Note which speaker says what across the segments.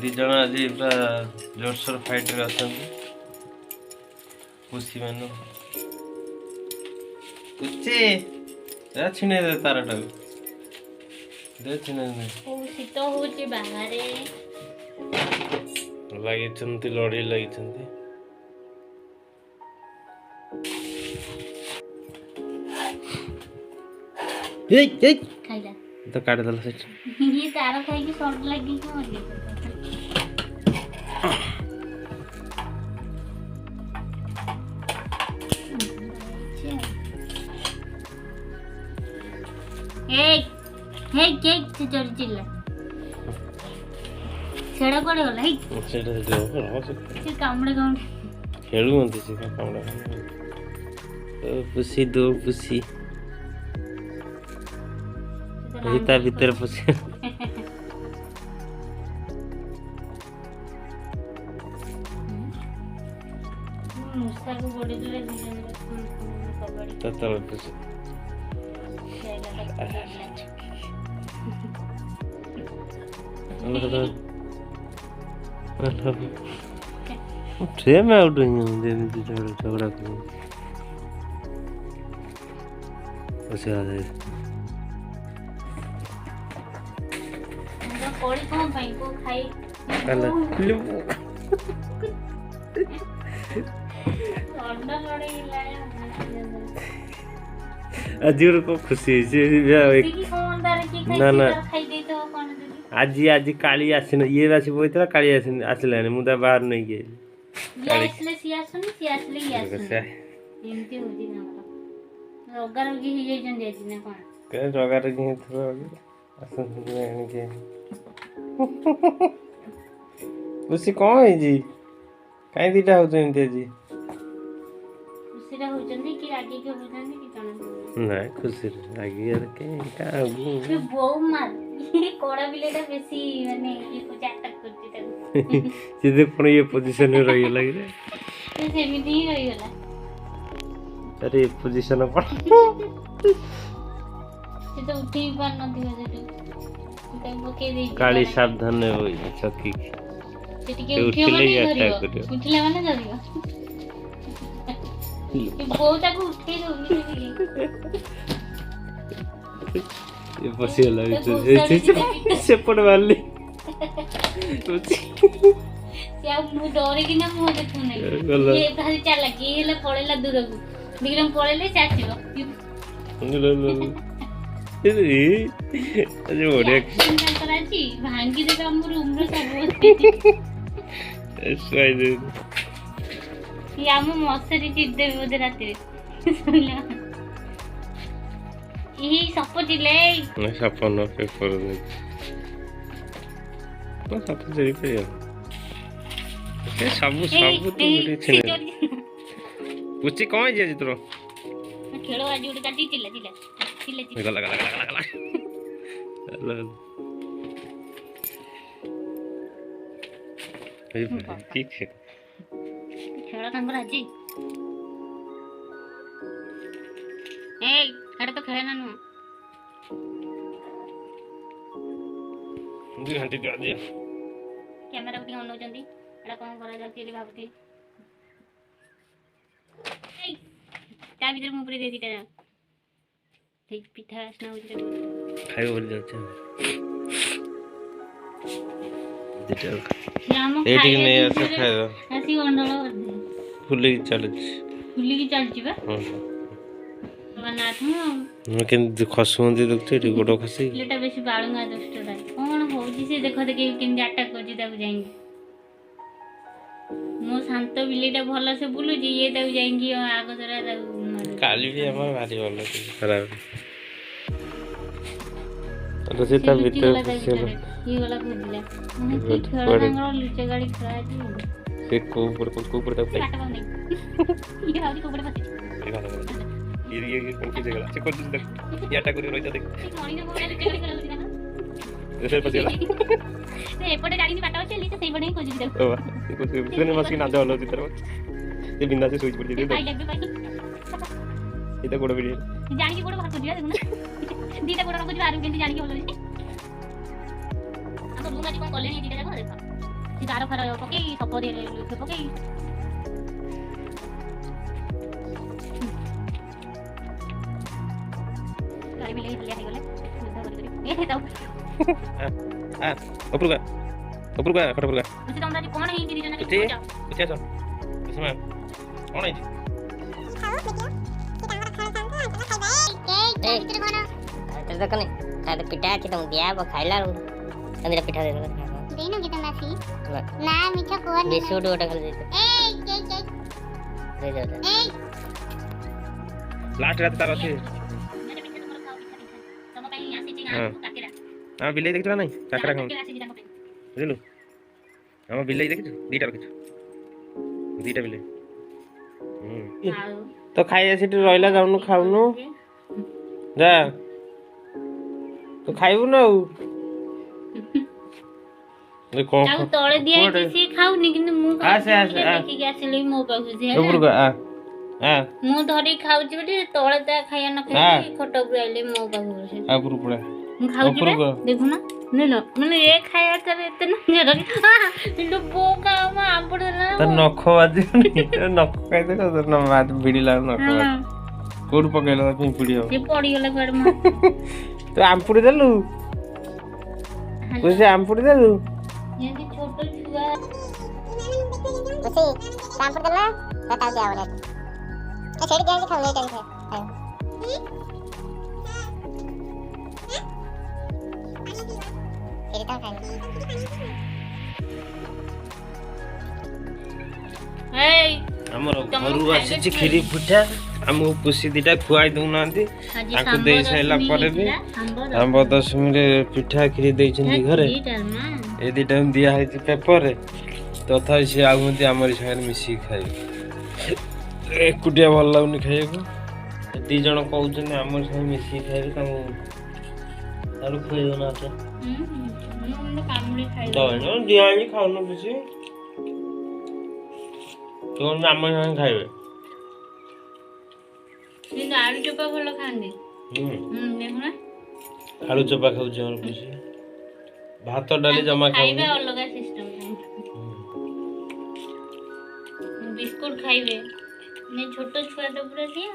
Speaker 1: दी जन आज पूरा जोरसोर फाइट रे अछंती पुसी मानो पुसी ए छिने दे तारटा दे छिने दे
Speaker 2: ओ शीत होची बाहरे
Speaker 1: लागि छंती लड़ी लागि छंती ए
Speaker 2: खाइला
Speaker 1: तो काट दल से
Speaker 2: ये तार खाई की शॉर्ट लगी क्यों मर गई हे केक से चोरी चिल्ला छेड़ा कोड़े गला हे
Speaker 1: सेटा से हो
Speaker 2: से कामड़े कामड़े
Speaker 1: खेलू मंती से कामड़ा पुसी दो पुसी हिता भीतर पुसी
Speaker 2: मुस्ता को बॉडी ले दिजन कबड्डी
Speaker 1: ततल पुसी उठे मैं उठ रही हूँ देवी झगड़ा करूँ उसे आ जाए
Speaker 2: कोड़ी कौन भाई को खाई अंडा लड़े लाया
Speaker 1: अजीर को खुशी ना ना
Speaker 2: खाई दे तो कौन दे
Speaker 1: आज आज काली आसिन ये राशि बोइतला काली आसिन आसिलानी मुदा बाहर नहीं गए
Speaker 2: ये इसले सियासले एमती होजी ना रोगा रोगी ही जाई जन जाई ना कोन
Speaker 1: के रोगा रोगी ही थरो आसन नहीं के उसी कौन है जी काई दीटा हो एमती जी
Speaker 2: खुशी हो जंदी कि आगे के हो जंदी कि जाना
Speaker 1: ना खुशी आगे यार के का
Speaker 2: ये बो मार ये कोड़ा बिलेटा बेसी माने ये को अटैक करती ताको
Speaker 1: सीधे पण ये पोजीशन में रही लगी रे
Speaker 2: तो सेमिति ही रही होला
Speaker 1: अरे पोजीशन पर
Speaker 2: ये तो उठी पार न दियो जे कहीं बके दे
Speaker 1: काली सावधान होई चक्की
Speaker 2: के उठियो माने धरियो उठले माने धरियो ये बहुत को उठे दो
Speaker 1: ये पसी लगी से पड़ वाली
Speaker 2: या मु डरे कि ना मु देखु नहीं ये खाली चला कि हेले पळेला दूर को दिग्रम पळेले चाचिलो
Speaker 1: ए अरे ओरे
Speaker 2: चिंता कराची भांगी दे हम रूम रे सब
Speaker 1: स्वाई दे
Speaker 2: या मु मसरी चित दे बोदे राती रे सुनला यही सपटिले
Speaker 1: ना सपन पेपर दे तो सब जरी पे ए सब तो मुझे छने पूछी कौन है जी तोरो
Speaker 2: खेलो आज उड़ काटी चिल्ला
Speaker 1: गला ए ठीक है
Speaker 2: खेलो नंबर आज ए खड़े तो खेले ना नु
Speaker 1: दी घंटे दिया दिया
Speaker 2: कैमरा उठी ऑन हो जंदी एड़ा कोन करा जाती रे भाबती ए ता भीतर मुपरे दे दीटा ठीक पिठा स्ना हो जते
Speaker 1: खाइ बोल जाते दिटा
Speaker 2: याम
Speaker 1: ए ठीक नहीं ऐसा खाएगा
Speaker 2: हसी अंडलो
Speaker 1: फुल्ली चल
Speaker 2: जीवा बना थु
Speaker 1: मैं केन खसुंदी देखते रे गोडो खसी
Speaker 2: लेटा बेसी बाळुंगा दुष्टडा कोन होजी से देखो देखे केन अटैक करजी ताकू जाएंगे मो शांत बिलेटा भलो से बुलु जी ये ताकू जाएंगी आगो जरा ताकू
Speaker 1: काली भी हमर भारी भलो खराब तो सेटा भीतर चलो
Speaker 2: ये वाला बुझला मैं की खेला रंगरो लुचे गाड़ी खड़ा जी
Speaker 1: से को ऊपर तक
Speaker 2: ये आदि को ऊपर फसे
Speaker 1: ये कौन की जगह से कौन देख ये अटैक करी रोइता देख
Speaker 2: मॉर्निंग में बोला लुचे गाड़ी खड़ा होती ना
Speaker 1: ऐसे पछिला
Speaker 2: से एपटे गाड़ी नि बाटा चली से सही बडे खोजी देख
Speaker 1: ओ ये कुछ इसने मस्की ना दे चित्र ये बिंदा से स्विच पड़ दे ये तो गोड़ वीडियो
Speaker 2: जान की गोड़ बाहर खोजी देखो ना दीटा गोड़ खोजी बाहर केंती जान की बोलली हम बुना जी कोन कॉलेज दीटा देखो ସେ ଦାର ଫାର ପକେଇ ସପ ଦେଲେ ଲୁଚ ପକେଇ ଗାଡ଼ି ବି ଲେଇ ହେଇଗଲେ ଏ ତାଉ
Speaker 1: ଉପରକୁ ଉପରକୁ ଖଟ ଉପରକୁ
Speaker 2: ବୁଝି ତମର ଆଜି କଣ ହେଇଛି ଦିଜଣ
Speaker 1: ଉଠି ଉଠି ଆସ ଶୁଣ କଣ ହେଇଛି
Speaker 3: ଦୋକାନ ତାର ପିଠା ଅଛି ତମକୁ ଦିଆହବ ଖାଇଲା ବେଳକୁ ପିଠା ଦେଇଦେବ
Speaker 2: ଦେଇନ କି ତମେ ଆସି ନା ମିଛ କୁହନି
Speaker 3: ବିସ୍କୁଟ ଗୋଟେ ଖାଲି ଦେଇଦେବ
Speaker 1: ଲାଷ୍ଟ ରାତି ତାର ଅଛି ହଁ ବିଲେଇ ଦେଖିଛୁ ନା ନାଇଁ କାକରା ଖାଉ ବୁଝିଲୁ ଆମ ବିଲେଇ ଦେଖିଛୁ ଦିଟା ରଖିଛୁ ଦିଟା ବିଲେଇ ତ ଖାଇବା ସେଠି ରହିଲା ଯାଉନୁ ଖାଉନୁ ଯା ତୁ ଖାଇବୁ ନା ଆଉ
Speaker 2: ତାକୁ ତଳେ ଦିଆଯାଇଛି ସିଏ ଖାଉନି କିନ୍ତୁ ମୁଁ ଦେଖିକି ଆସିଲି ମୋ ପାଖକୁ ମୁଁ ଧରିକି ଖାଉଛି ବୋଲି ତଳେ ତା ଖାଇବା ନ ଖାଇକି ଖଟ ଉପରେ ଆଇଲେ ମୋ ପାଖକୁ ମୁଁ ଖାଉଛି ଦେଖୁନ ମାନେ ଏ ଖାଇବା ତାର ଏତେ ବୋଉ ଖାଉ ଆମ୍ପୁଡି ଦେଲା
Speaker 1: ନଖ ବାଜିବନି ନଖ ଖାଇଦେଲ ଭିଡ଼ିଲା ନଖ କୋଉଠୁ ପକେଇଲ ପିମ୍ପୁଡି ହବ
Speaker 2: ପଡିଗଲା କୁଆଡେ
Speaker 1: ତୁ ଆମ୍ପୁଡି ଦେଲୁ ଆମ୍ପୁଡି ଦେଲୁ
Speaker 2: ଯେମିତି ଛୋଟ ଛୁଆ
Speaker 3: କାମ୍ପୁଡି ଦେଲା ତାକୁ ଦିଆବଲେ ସେଠି ଯାଇକି ଖାଉ ଏଇଟା ସେଠି ତ ଖାଇନି
Speaker 1: ଆମର ଘରୁ ଆସିଛି କ୍ଷୀରି ପିଠା ଆମକୁ ପୁଷି ଦିଟା ଖୁଆଇ ଦଉନାହାନ୍ତି ତାଙ୍କୁ ଦେଇ ସାରିଲା ପରେ ବି ଆମ୍ବ ଦଶମୀରେ ପିଠା କ୍ଷୀରି ଦେଇଛନ୍ତି ଘରେ ଏ ଦିଟା ଦିଆ ହେଇଛି ପେପରରେ ତଥାପି ସିଏ ଆଉଛନ୍ତି ଆମରି ସାଙ୍ଗରେ ମିଶିକି ଖାଇବେ ଏକୁଟିଆ ଭଲ ଲାଗୁନି ଖାଇବାକୁ ଦି ଜଣ କହୁଛନ୍ତି ଆମରି ସାଙ୍ଗେ ମିଶିକି ଖାଇବେ ତାଙ୍କୁ ଖୁଆଇ ଦଉନାହାନ୍ତି ଦିଆ ହେଇକି ଖାଉନ କିଛି ଆମ ସାଙ୍ଗେ ଖାଇବେ
Speaker 2: ଆଳୁ ଚୋପା ଭଲ ଖାଆନ୍ତି
Speaker 1: ଆଳୁ ଚୋପା ଖାଉଛି ଆମର ଖୁସି ଭାତ ଡାଲି ଜମା ଖାଇବେ
Speaker 2: ଅଲଗା ସିଷ୍ଟମ ବିସ୍କୁଟ ଖାଇବେ ଛୋଟ ଛୁଆଟା ପୁରା ସିଏ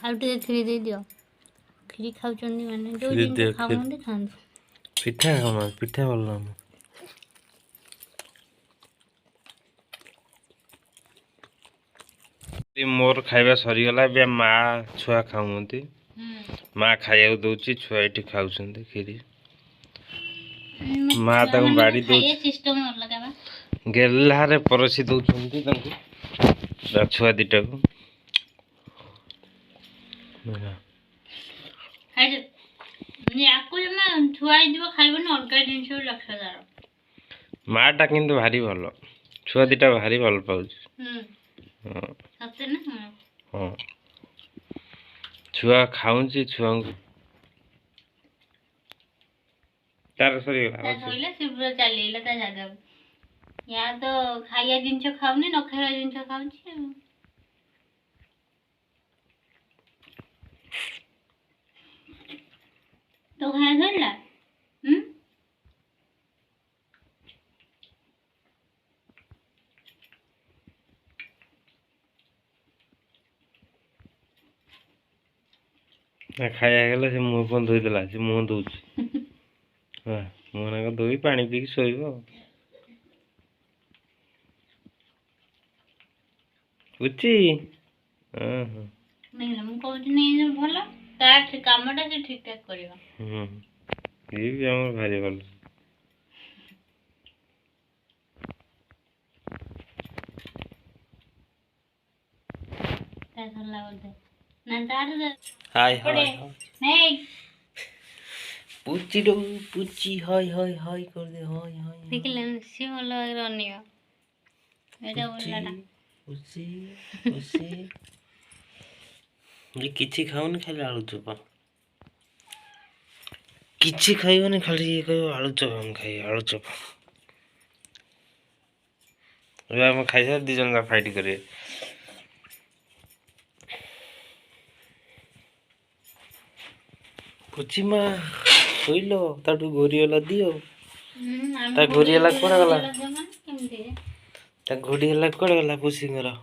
Speaker 2: ଆଉ ଟିକେ କ୍ଷୀରି ଦେଇଦିଅ କ୍ଷୀରି ଖାଉଛନ୍ତି ମାନେ ଯୋଉ ଜିନିଷ ଖାଉନାହାନ୍ତି ଖାଆନ୍ତୁ
Speaker 1: ପିଠା ଖାଉନା ପିଠା ଭଲ ଲାଗୁନି ମୋର ଖାଇବା ସରିଗଲା ଏବେ ମା ଛୁଆ ଖାଉଛନ୍ତି ମା ଖାଇବାକୁ ଦଉଛି ଛୁଆ ଏଠି ଖାଉଛନ୍ତି କ୍ଷୀରି ମା ତାଙ୍କୁ ବାଡ଼ି ଦଉଛି ଗେହ୍ଲାରେ ପରସି ଦଉଛନ୍ତି ତାଙ୍କୁ ଛୁଆ ଦିଟାକୁ ମା ଟା କିନ୍ତୁ ଭାରି ଭଲ ଛୁଆ ଦିଟା ଭାରି ଭଲ ପାଉଛି ହଁ ଛୁଆ ଖାଉଛି ଛୁଆଙ୍କୁ ତାର ସରିଗଲା
Speaker 2: ଚାଲିଲା ତା ଜାଗାକୁ ୟା ତ ଖାଇବା ଜିନିଷ ଖାଉନି ନ ଖାଇବା ଜିନିଷ ଖାଉଛି ତ ଖାଇବା ସରିଲା
Speaker 1: ଖାଇବା ହେଇଗଲା ସେ ମୁହଁ ଫୋନ ଧୋଇଦେଲା ସେ ମୁହଁ ଦଉଛି ମୁହଁ ଧୋଇ ପାଣି ପିଇକି ଶୋଇବ ବୁଝି
Speaker 2: ମୁଁ କହୁଛି ଭଲ ତା କାମଟା ସେ ଠିକ ଠାକ କରିବ
Speaker 1: ଇଏ ବି ଆମର ଭାରି ଭଲ हाय हाय
Speaker 2: नहीं
Speaker 1: पुची डो पुची हाय हाय हाय कर दे हाय हाय
Speaker 2: देखले सी वाला रनिया एटा बोललाटा
Speaker 1: पुची पुची ये किछि खाऊनी खाली आलू चोपा किछि खाइबनी खाली ये कहयो आलू चोपा हम खाइ आलू चोपा हम खाइ दी जन फाइट करे ପୁଚିମା ଶୋଇଲ ତାଠୁ ଘୋରିଗଲା ଦିଅ ତା ଘୋରିଗଲା କୁଆଡ଼େ ଗଲା ତା ଘୋରି ହେଲା କୁଆଡ଼େ ଗଲା ପୁଷିଙ୍କର